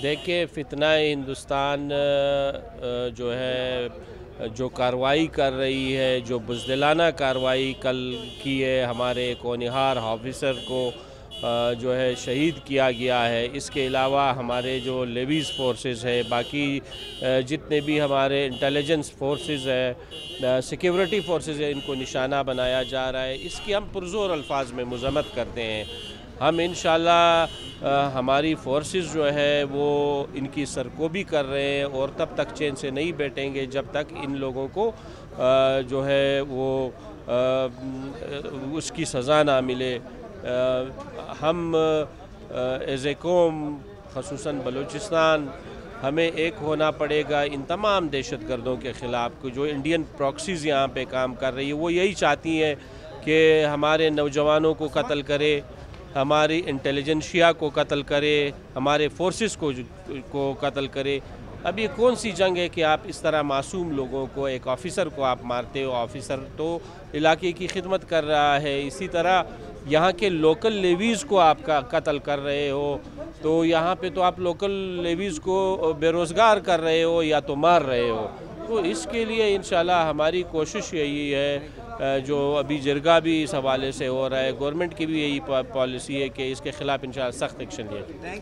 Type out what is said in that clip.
देखिए फितना हिंदुस्तान जो है जो कार्रवाई कर रही है, जो बुज़दिलाना कार्रवाई कल की है, हमारे एक होनहार ऑफिसर को जो है शहीद किया गया है। इसके अलावा हमारे जो लेवीज़ फोर्सेस है, बाकी जितने भी हमारे इंटेलिजेंस फोर्सेस है, सिक्योरिटी फोर्सेस है, इनको निशाना बनाया जा रहा है। इसकी हम पुरज़ोर अल्फाज में मज़म्मत करते हैं। हम इंशाअल्लाह हमारी फोर्सेस जो है वो इनकी सरकोबी कर रहे हैं और तब तक चैन से नहीं बैठेंगे जब तक इन लोगों को जो है वो उसकी सज़ा ना मिले। हम एज़ ए कौम ख़ुसूसन बलूचिस्तान हमें एक होना पड़ेगा इन तमाम दहशतगर्दों के ख़िलाफ़ जो इंडियन प्रॉक्सीज़ यहाँ पे काम कर रही है। वो यही चाहती हैं कि हमारे नौजवानों को कत्ल करे, हमारी इंटेलिजेंशिया को कत्ल करे, हमारे फोर्सेस को कत्ल करे। अब ये कौन सी जंग है कि आप इस तरह मासूम लोगों को, एक ऑफ़िसर को आप मारते हो। ऑफ़िसर तो इलाके की खिदमत कर रहा है, इसी तरह यहाँ के लोकल लेवीज़ को आप कत्ल कर रहे हो। तो यहाँ पे तो आप लोकल लेवीज़ को बेरोज़गार कर रहे हो या तो मार रहे हो। तो इसके लिए इंशाल्लाह हमारी कोशिश यही है, जो अभी जिरगा भी इस हवाले से हो रहा है, गवर्नमेंट की भी यही पॉलिसी है कि इसके ख़िलाफ़ इंशाल्लाह सख्त एक्शन लिया जाए।